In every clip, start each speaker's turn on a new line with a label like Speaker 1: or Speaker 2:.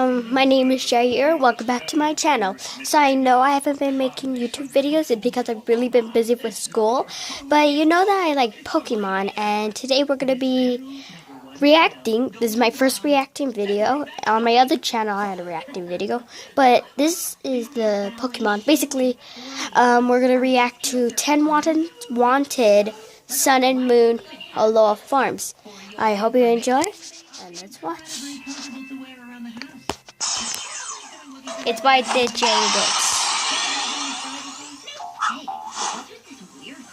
Speaker 1: My name is Jair. Welcome back to my channel. So I know I haven't been making YouTube videos because I've really been busy with school, but you know that I like Pokemon, and today we're going to be reacting. This is my first reacting video. On my other channel I had a reacting video, but this is the Pokemon. Basically, we're going to react to 10 wanted Sun and Moon Aloha farms. I hope you enjoy, and let's watch. It's by draginite.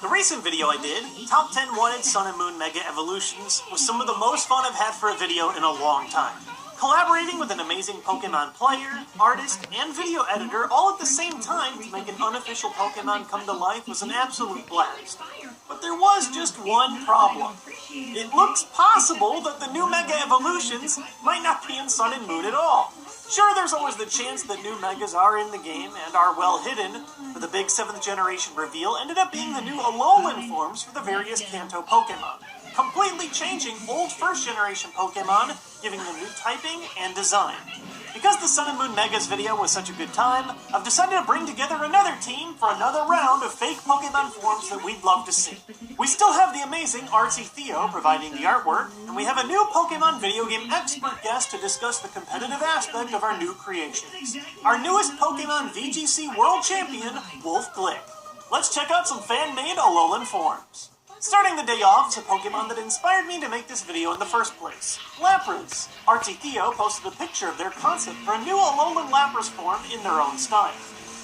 Speaker 2: The recent video I did, Top 10 Wanted Sun and Moon Mega Evolutions, was some of the most fun I've had for a video in a long time. Collaborating with an amazing Pokemon player, artist, and video editor all at the same time to make an unofficial Pokemon come to life was an absolute blast. But there was just one problem. It looks possible that the new Mega Evolutions might not be in Sun and Moon at all. Sure, there's always the chance that new Megas are in the game and are well hidden, but the big 7th generation reveal ended up being the new Alolan forms for the various Kanto Pokemon, completely changing old 1st generation Pokemon, giving them new typing and design. Because the Sun and Moon Megas video was such a good time, I've decided to bring together another team for another round of fake Pokemon forms that we'd love to see. We still have the amazing Artsy Theo providing the artwork, and we have a new Pokemon video game expert guest to discuss the competitive aspect of our new creations. Our newest Pokemon VGC World Champion, Wolf Glick. Let's check out some fan-made Alolan forms. Starting the day off is a Pokemon that inspired me to make this video in the first place, Lapras. Artsy Theo posted a picture of their concept for a new Alolan Lapras form in their own style.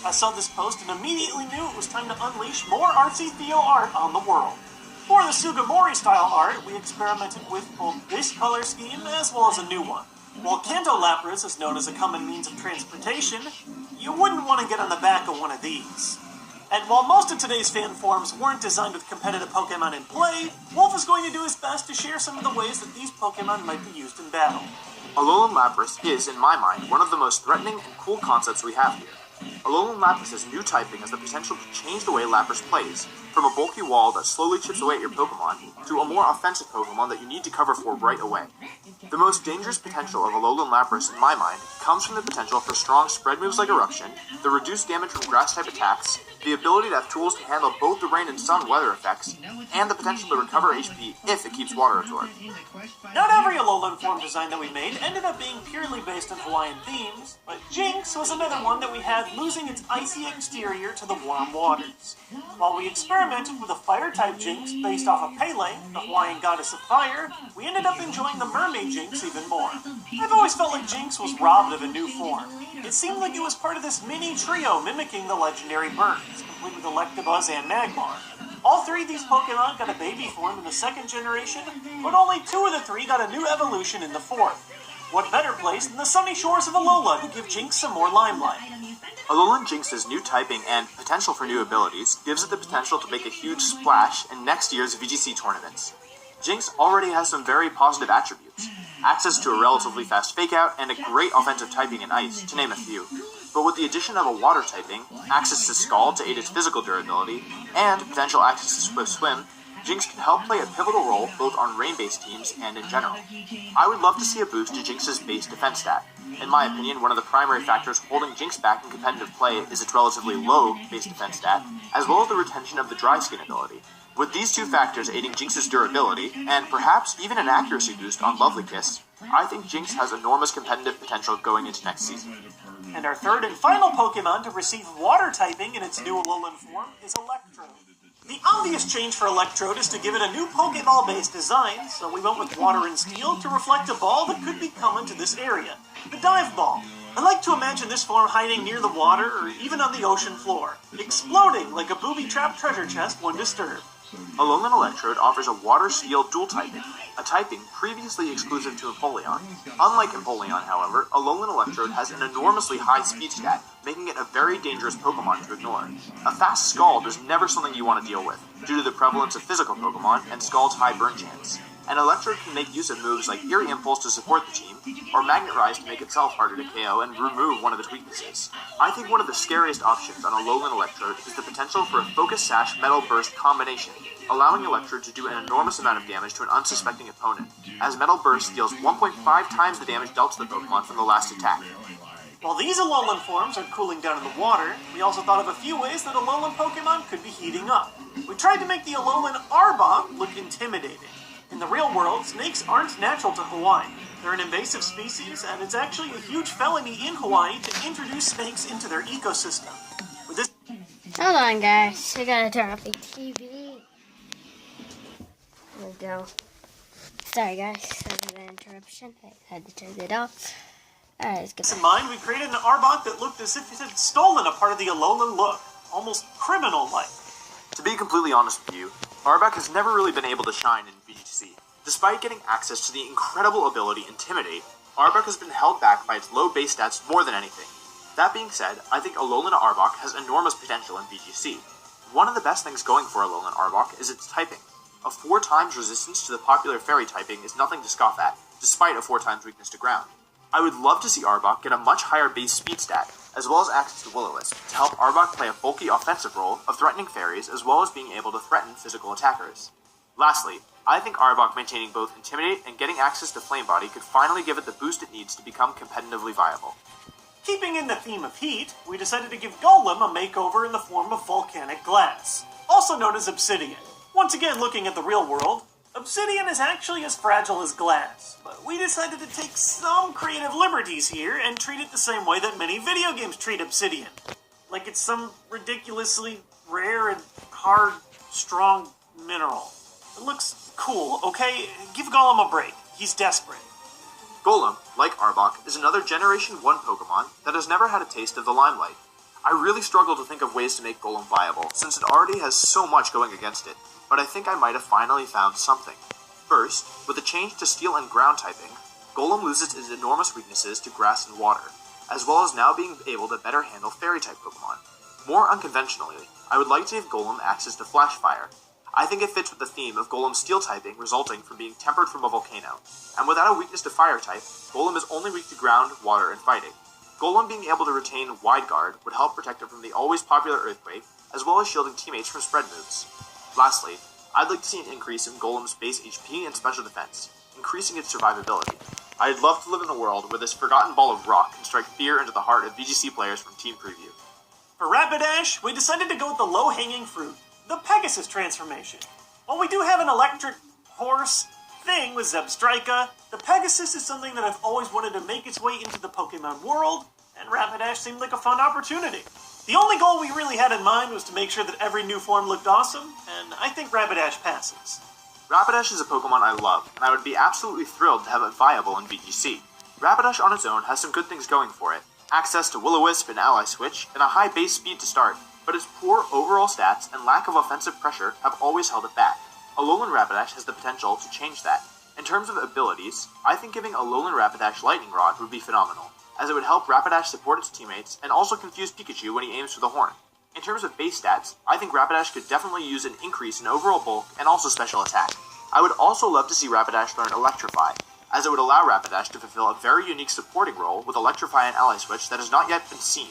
Speaker 2: I saw this post and immediately knew it was time to unleash more Artsy Theo art on the world. For the Sugimori style art, we experimented with both this color scheme as well as a new one. While Kanto Lapras is known as a common means of transportation, you wouldn't want to get on the back of one of these. And while most of today's fan forms weren't designed with competitive Pokemon in play, Wolf is going to do his best to share some of the ways that these Pokemon might be used in battle.
Speaker 3: Alolan Lapras is, in my mind, one of the most threatening and cool concepts we have here. Alolan Lapras' new typing has the potential to change the way Lapras plays, from a bulky wall that slowly chips away at your Pokemon, to a more offensive Pokemon that you need to cover for right away. The most dangerous potential of Alolan Lapras, in my mind, comes from the potential for strong spread moves like Eruption, the reduced damage from grass-type attacks, the ability to have tools to handle both the rain and sun weather effects, and the potential to recover HP if it keeps water absorbed.
Speaker 2: Not every Alolan form design that we made ended up being purely based on Hawaiian themes, but Jinx was another one that we had losing its icy exterior to the warm waters. While we experimented with a fire-type Jinx based off of Pele, the Hawaiian goddess of fire, we ended up enjoying the mermaid Jinx even more. I've always felt like Jinx was robbed of a new form. It seemed like it was part of this mini trio mimicking the legendary birds, complete with Electabuzz and Magmar. All 3 of these Pokemon got a baby form in the 2nd generation, but only 2 of the 3 got a new evolution in the 4th. What better place than the sunny shores of Alola to give Jinx some more limelight?
Speaker 3: Alolan Jinx's new typing and potential for new abilities gives it the potential to make a huge splash in next year's VGC tournaments. Jinx already has some very positive attributes, access to a relatively fast fake-out and a great offensive typing in Ice, to name a few. But with the addition of a water typing, access to Scald to aid its physical durability, and potential access to Swift Swim, Jinx can help play a pivotal role both on rain-based teams and in general. I would love to see a boost to Jinx's base defense stat. In my opinion, one of the primary factors holding Jinx back in competitive play is its relatively low base defense stat, as well as the retention of the Dry Skin ability. With these 2 factors aiding Jinx's durability, and perhaps even an accuracy boost on Lovely Kiss, I think Jinx has enormous competitive potential going into next season.
Speaker 2: And our 3rd and final Pokemon to receive water typing in its new Alolan form is Electrode. The obvious change for Electrode is to give it a new Pokeball-based design, so we went with water and steel to reflect a ball that could be coming to this area, the Dive Ball. I like to imagine this form hiding near the water or even on the ocean floor, exploding like a booby-trapped treasure chest when disturbed.
Speaker 3: Alolan Electrode offers a water-steel dual typing, a typing previously exclusive to Empoleon. Unlike Empoleon, however, Alolan Electrode has an enormously high speed stat, making it a very dangerous Pokemon to ignore. A fast Scald is never something you want to deal with, due to the prevalence of physical Pokemon and Scald's high burn chance. And Electrode can make use of moves like Eerie Impulse to support the team, or Magnet Rise to make itself harder to KO and remove one of its weaknesses. I think one of the scariest options on Alolan Electrode is the potential for a Focus Sash Metal Burst combination, allowing Electra to do an enormous amount of damage to an unsuspecting opponent, as Metal Burst deals 1.5 times the damage dealt to the Pokemon from the last attack.
Speaker 2: While these Alolan forms are cooling down in the water, we also thought of a few ways that Alolan Pokemon could be heating up. We tried to make the Alolan Arbok look intimidating. In the real world, snakes aren't natural to Hawaii. They're an invasive species, and it's actually a huge felony in Hawaii to introduce snakes into their ecosystem. With this...
Speaker 1: Hold on, guys. I gotta turn off the TV. There we go. Sorry, guys. Sorry for the interruption. I had to turn it off. Alright, let's get
Speaker 2: in mind, we created an Arbok that looked as if it had stolen a part of the Alolan look. Almost criminal-like.
Speaker 3: To be completely honest with you, Arbok has never really been able to shine in VGC. Despite getting access to the incredible ability Intimidate, Arbok has been held back by its low base stats more than anything. That being said, I think Alolan Arbok has enormous potential in VGC. One of the best things going for Alolan Arbok is its typing. A 4 times resistance to the popular Fairy typing is nothing to scoff at, despite a 4 times weakness to ground. I would love to see Arbok get a much higher base speed stat, as well as access to Will-O-Wisp, to help Arbok play a bulky offensive role of threatening fairies as well as being able to threaten physical attackers. Lastly, I think Arbok maintaining both Intimidate and getting access to Flame Body could finally give it the boost it needs to become competitively viable.
Speaker 2: Keeping in the theme of heat, we decided to give Golem a makeover in the form of volcanic glass, also known as obsidian. Once again, looking at the real world, obsidian is actually as fragile as glass, but we decided to take some creative liberties here and treat it the same way that many video games treat obsidian. Like it's some ridiculously rare and hard, strong mineral. It looks cool, okay? Give Golem a break. He's desperate.
Speaker 3: Golem, like Arbok, is another Generation 1 Pokemon that has never had a taste of the limelight. I really struggle to think of ways to make Golem viable, since it already has so much going against it, but I think I might have finally found something. First, with the change to Steel and Ground typing, Golem loses its enormous weaknesses to Grass and Water, as well as now being able to better handle Fairy-type Pokemon. More unconventionally, I would like to give Golem access to Flash Fire. I think it fits with the theme of Golem's Steel typing resulting from being tempered from a volcano, and without a weakness to Fire type, Golem is only weak to Ground, Water, and Fighting. Golem being able to retain Wide Guard would help protect it from the always popular Earthquake, as well as shielding teammates from spread moves. Lastly, I'd like to see an increase in Golem's base HP and special defense, increasing its survivability. I'd love to live in a world where this forgotten ball of rock can strike fear into the heart of VGC players from Team Preview.
Speaker 2: For Rapidash, we decided to go with the low-hanging fruit, the Pegasus transformation. While we do have an electric horse thing with Zebstrika, the Pegasus is something that I've always wanted to make its way into the Pokemon world, and Rapidash seemed like a fun opportunity. The only goal we really had in mind was to make sure that every new form looked awesome, and I think Rapidash passes.
Speaker 3: Rapidash is a Pokemon I love, and I would be absolutely thrilled to have it viable in VGC. Rapidash on its own has some good things going for it, access to Will-O-Wisp and Ally Switch, and a high base speed to start, but its poor overall stats and lack of offensive pressure have always held it back. Alolan Rapidash has the potential to change that. In terms of abilities, I think giving Alolan Rapidash Lightning Rod would be phenomenal, as it would help Rapidash support its teammates and also confuse Pikachu when he aims for the horn. In terms of base stats, I think Rapidash could definitely use an increase in overall bulk and also special attack. I would also love to see Rapidash learn Electrify, as it would allow Rapidash to fulfill a very unique supporting role with Electrify and Ally Switch that has not yet been seen,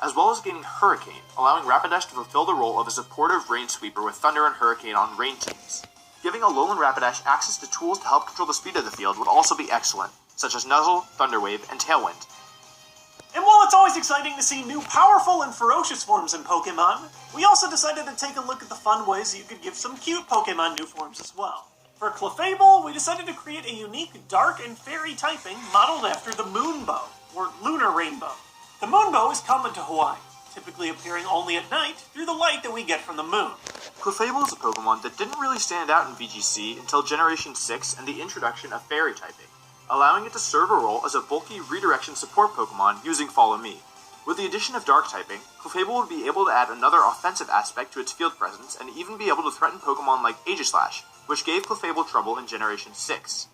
Speaker 3: as well as gaining Hurricane, allowing Rapidash to fulfill the role of a supportive Rain Sweeper with Thunder and Hurricane on rain teams. Giving Alolan Rapidash access to tools to help control the speed of the field would also be excellent, such as Nuzzle, Thunderwave, and Tailwind.
Speaker 2: And while it's always exciting to see new powerful and ferocious forms in Pokemon, we also decided to take a look at the fun ways you could give some cute Pokemon new forms as well. For Clefable, we decided to create a unique dark and fairy typing modeled after the Moonbow, or Lunar Rainbow. The Moonbow is common to Hawaii, typically appearing only at night through the light that we get from the moon.
Speaker 3: Clefable is a Pokemon that didn't really stand out in VGC until Generation 6 and the introduction of Fairy typing, allowing it to serve a role as a bulky redirection support Pokemon using Follow Me. With the addition of Dark typing, Clefable would be able to add another offensive aspect to its field presence and even be able to threaten Pokemon like Aegislash, which gave Clefable trouble in Generation 6.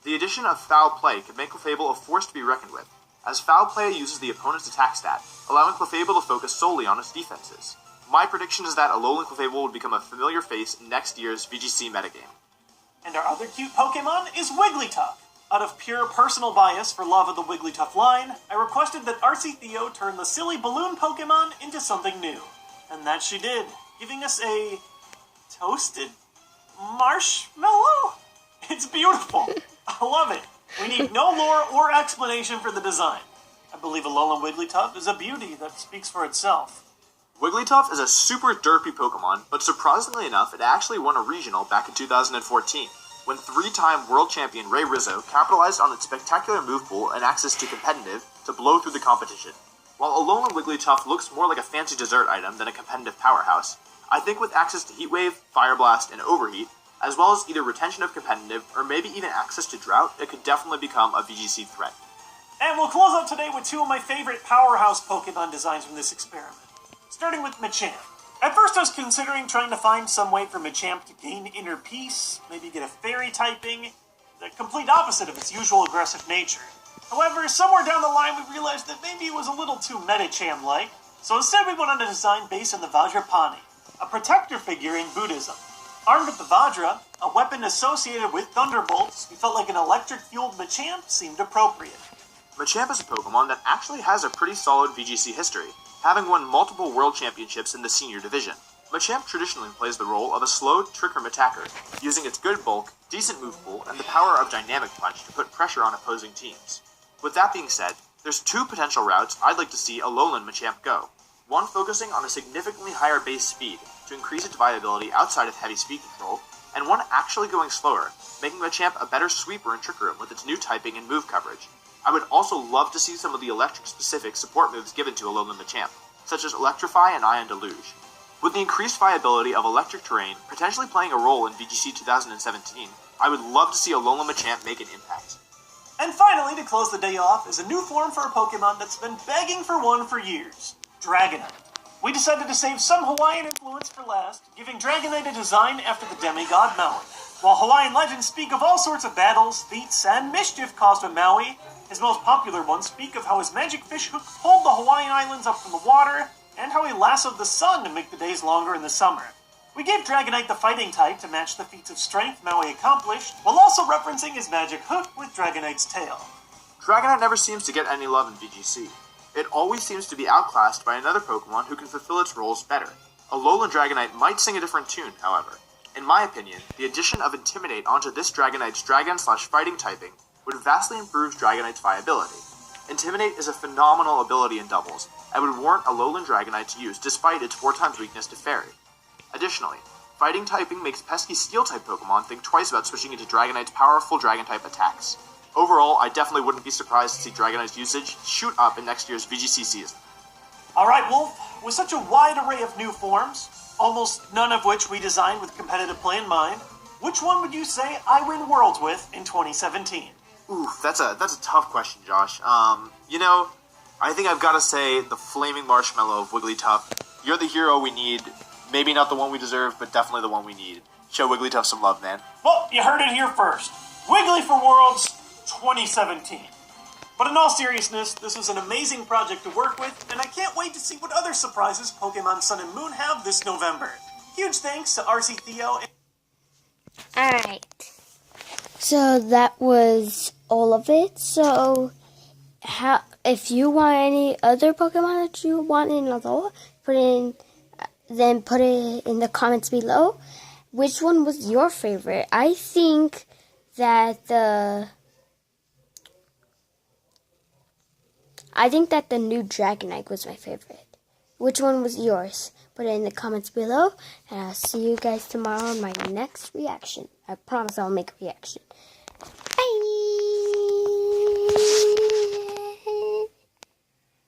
Speaker 3: The addition of Foul Play could make Clefable a force to be reckoned with, as Foul Play uses the opponent's attack stat, allowing Clefable to focus solely on its defenses. My prediction is that Alolan Clefable would become a familiar face in next year's VGC metagame.
Speaker 2: And our other cute Pokemon is Wigglytuff. Out of pure personal bias for love of the Wigglytuff line, I requested that RC Theo turn the silly balloon Pokemon into something new. And that she did, giving us a toasted marshmallow? It's beautiful. I love it. We need no lore or explanation for the design. I believe Alolan Wigglytuff is a beauty that speaks for itself.
Speaker 3: Wigglytuff is a super derpy Pokemon, but surprisingly enough, it actually won a regional back in 2014, when three-time world champion Ray Rizzo capitalized on its spectacular move pool and access to competitive to blow through the competition. While Alolan Wigglytuff looks more like a fancy dessert item than a competitive powerhouse, I think with access to Heat Wave, Fire Blast, and Overheat, as well as either retention of competitive or maybe even access to Drought, it could definitely become a VGC threat.
Speaker 2: And we'll close out today with two of my favorite powerhouse Pokemon designs from this experiment. Starting with Machamp. At first I was considering trying to find some way for Machamp to gain inner peace, maybe get a fairy typing, the complete opposite of its usual aggressive nature. However, somewhere down the line we realized that maybe it was a little too Medicham-like, so instead we went on a design based on the Vajrapani, a protector figure in Buddhism. Armed with the Vajra, a weapon associated with thunderbolts, we felt like an electric-fueled Machamp seemed appropriate.
Speaker 3: Machamp is a Pokemon that actually has a pretty solid VGC history, having won multiple world championships in the senior division. Machamp traditionally plays the role of a slow trick-room attacker, using its good bulk, decent move pool, and the power of Dynamic Punch to put pressure on opposing teams. With that being said, there's two potential routes I'd like to see Alolan Machamp go. One focusing on a significantly higher base speed to increase its viability outside of heavy speed control, and one actually going slower, making Machamp a better sweeper in Trick Room with its new typing and move coverage. I would also love to see some of the electric-specific support moves given to Alolan Machamp, such as Electrify and Ion Deluge. With the increased viability of electric terrain potentially playing a role in VGC 2017, I would love to see Alolan Machamp make an impact.
Speaker 2: And finally, to close the day off, is a new form for a Pokemon that's been begging for one for years, Dragonite. We decided to save some Hawaiian influence for last, giving Dragonite a design after the demigod Maui. While Hawaiian legends speak of all sorts of battles, feats, and mischief caused by Maui, his most popular ones speak of how his magic fish hook pulled the Hawaiian Islands up from the water, and how he lassoed the sun to make the days longer in the summer. We gave Dragonite the fighting type to match the feats of strength Maui accomplished, while also referencing his magic hook with Dragonite's tail.
Speaker 3: Dragonite never seems to get any love in VGC. It always seems to be outclassed by another Pokemon who can fulfill its roles better. Alolan Dragonite might sing a different tune, however. In my opinion, the addition of Intimidate onto this Dragonite's Dragon/Fighting typing would vastly improve Dragonite's viability. Intimidate is a phenomenal ability in doubles, and would warrant Alolan Dragonite to use despite its 4x weakness to Fairy. Additionally, fighting typing makes pesky Steel-type Pokemon think twice about switching into Dragonite's powerful Dragon-type attacks. Overall, I definitely wouldn't be surprised to see Dragonite's usage shoot up in next year's VGC season.
Speaker 2: Alright, Wolf, with such a wide array of new forms, almost none of which we designed with competitive play in mind, which one would you say I win Worlds with in 2017?
Speaker 3: Oof, that's a tough question, Josh. I think I've got to say the Flaming Marshmallow of Wigglytuff. You're the hero we need. Maybe not the one we deserve, but definitely the one we need. Show Wigglytuff some love, man.
Speaker 2: Well, you heard it here first. Wiggly for Worlds 2017. But in all seriousness, this was an amazing project to work with, and I can't wait to see what other surprises Pokemon Sun and Moon have this November. Huge thanks to RC Theo.
Speaker 1: Alright. So that was all of it. So if you want any other Pokemon that you want in Aloha, put it in the comments below. Which one was your favorite? I think that the new Dragonite was my favorite. Which one was yours? Put it in the comments below, and I'll see you guys tomorrow on my next reaction. I promise I'll make a reaction. Bye!